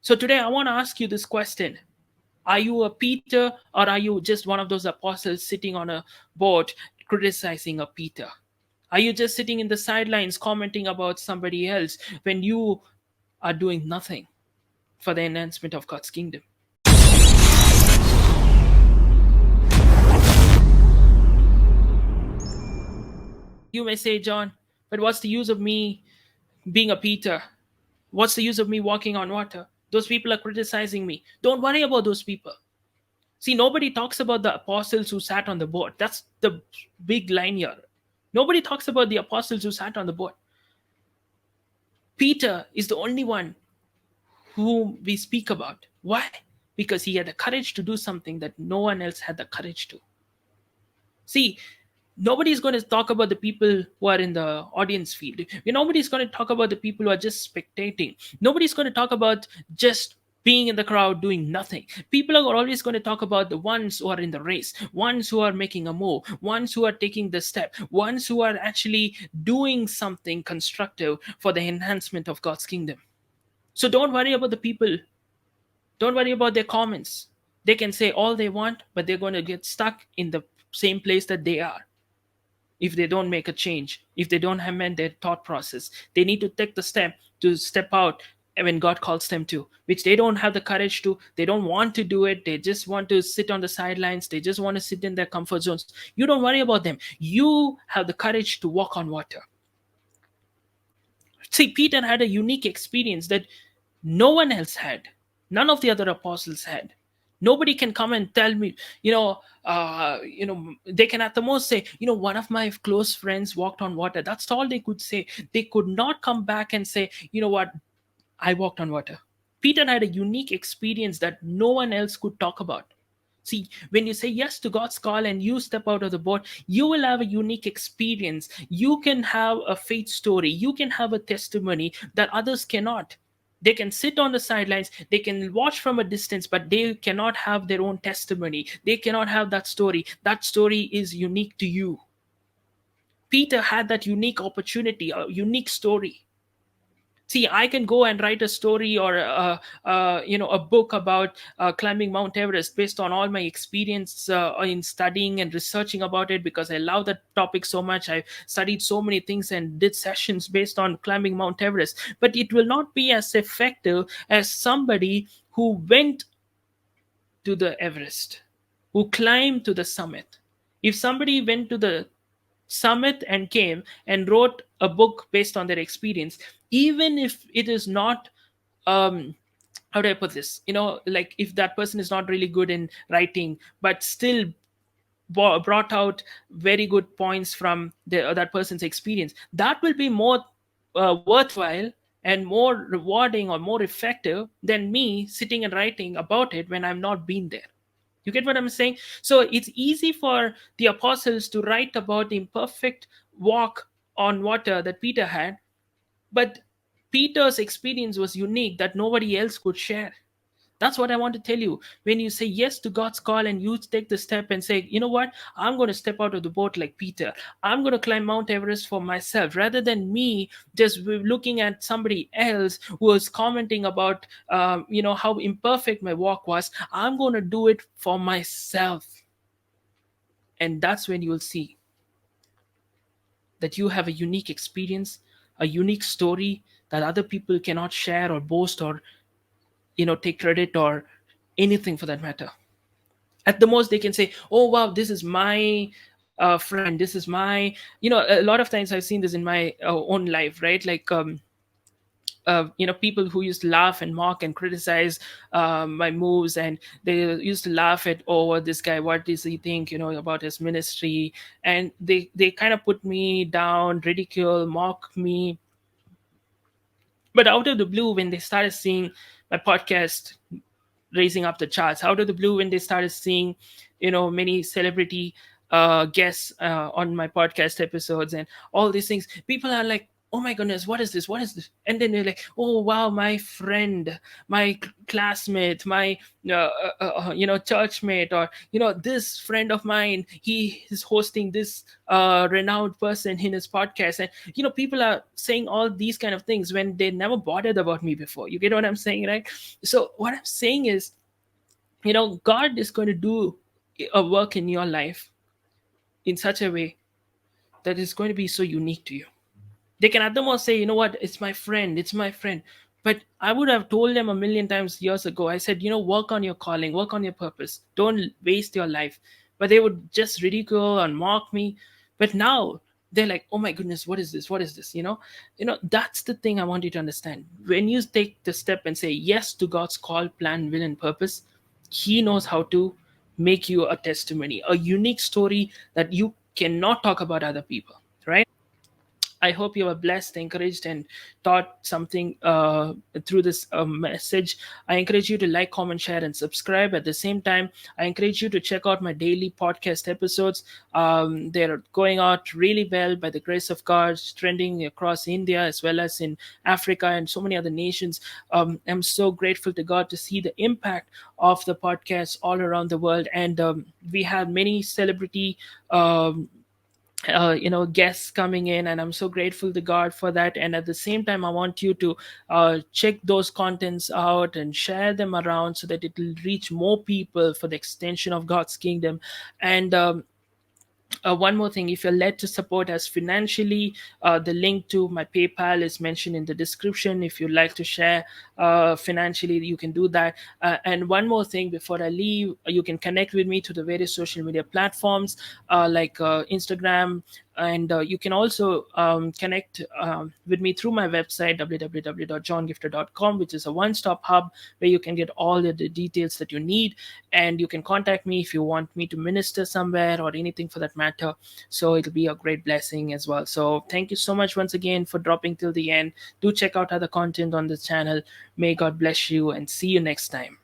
So today I want to ask you this question. Are you a Peter, or are you just one of those apostles sitting on a boat criticizing a Peter? Are you just sitting in the sidelines commenting about somebody else when you are doing nothing for the enhancement of God's kingdom? You may say, John, but what's the use of me being a Peter? What's the use of me walking on water? Those people are criticizing me. Don't worry about those people. See, nobody talks about the apostles who sat on the boat. That's the big line here. Nobody talks about the apostles who sat on the boat. Peter is the only one whom we speak about. Why? Because he had the courage to do something that no one else had the courage to. See, nobody's going to talk about the people who are in the audience field. Nobody's going to talk about the people who are just spectating. Nobody's going to talk about just being in the crowd doing nothing. People are always going to talk about the ones who are in the race, ones who are making a move, ones who are taking the step, ones who are actually doing something constructive for the enhancement of God's kingdom. So don't worry about the people. Don't worry about their comments. They can say all they want, but they're going to get stuck in the same place that they are if they don't make a change, if they don't amend their thought process. They need to take the step to step out when God calls them to, which they don't have the courage to. They don't want to do it. They just want to sit on the sidelines. They just want to sit in their comfort zones. You don't worry about them. You have the courage to walk on water. See, Peter had a unique experience that no one else had. None of the other apostles had. Nobody can come and tell me, they can at the most say, one of my close friends walked on water. That's all they could say. They could not come back and say, you know what, I walked on water. Peter had a unique experience that no one else could talk about. See, when you say yes to God's call and you step out of the boat, you will have a unique experience. You can have a faith story. You can have a testimony that others cannot. They can sit on the sidelines, they can watch from a distance, but they cannot have their own testimony. They cannot have that story. That story is unique to you. Peter had that unique opportunity, a unique story. See, I can go and write a story or a book about climbing Mount Everest based on all my experience in studying and researching about it, because I love that topic so much. I studied so many things and did sessions based on climbing Mount Everest, but it will not be as effective as somebody who went to the Everest, who climbed to the summit. If somebody went to the summit and came and wrote a book based on their experience, even if it is not, how do I put this, like if that person is not really good in writing but still brought out very good points from that person's experience, that will be more worthwhile and more rewarding or more effective than me sitting and writing about it when I've not been there. You get what I'm saying? So it's easy for the apostles to write about the imperfect walk on water that Peter had, but Peter's experience was unique that nobody else could share. That's what I want to tell you. When you say yes to God's call and you take the step and say, you know what, I'm going to step out of the boat like Peter. I'm going to climb Mount Everest for myself, rather than me just looking at somebody else who is commenting about, how imperfect my walk was. I'm going to do it for myself. And that's when you will see that you have a unique experience, a unique story that other people cannot share or boast or take credit or anything for that matter. At the most they can say, oh wow, this is my friend, this is my, a lot of times I've seen this in my own life, right? Like people who used to laugh and mock and criticize my moves, and they used to laugh at, oh, this guy, what does he think, about his ministry, and they kind of put me down, ridicule, mock me. But out of the blue, when they started seeing my podcast raising up the charts, out of the blue, when they started seeing many celebrity guests on my podcast episodes and all these things, people are like, oh my goodness, what is this, what is this? And then you're like, oh wow, my friend, my classmate, my churchmate, or this friend of mine, he is hosting this renowned person in his podcast. And people are saying all these kind of things when they never bothered about me before. You get what I'm saying, right? So what I'm saying is, God is going to do a work in your life in such a way that is going to be so unique to you. They can at the most say, you know what, it's my friend, it's my friend. But I would have told them a million times years ago, I said, work on your calling, work on your purpose, don't waste your life. But they would just ridicule and mock me. But now they're like, oh my goodness, what is this, what is this? That's the thing I want you to understand. When you take the step and say yes to God's call, plan, will, and purpose, He knows how to make you a testimony, a unique story that you cannot talk about other people, right? I hope you were blessed, encouraged, and taught something through this message. I encourage you to like, comment, share, and subscribe. At the same time, I encourage you to check out my daily podcast episodes. They're going out really well by the grace of God, trending across India as well as in Africa and so many other nations. I'm so grateful to God to see the impact of the podcast all around the world. And we have many celebrity guests coming in, and I'm so grateful to God for that. And at the same time, I want you to check those contents out and share them around so that it will reach more people for the extension of God's kingdom. And one more thing, if you're led to support us financially, the link to my PayPal is mentioned in the description. If you'd like to share financially, you can do that. And one more thing before I leave, you can connect with me to the various social media platforms like Instagram, and you can also connect with me through my website www.johngiftah.com, which is a one-stop hub where you can get all the details that you need. And you can contact me if you want me to minister somewhere or anything for that matter. So it'll be a great blessing as well. So thank you so much once again for dropping till the end. Do check out other content on this channel. May God bless you, and see you next time.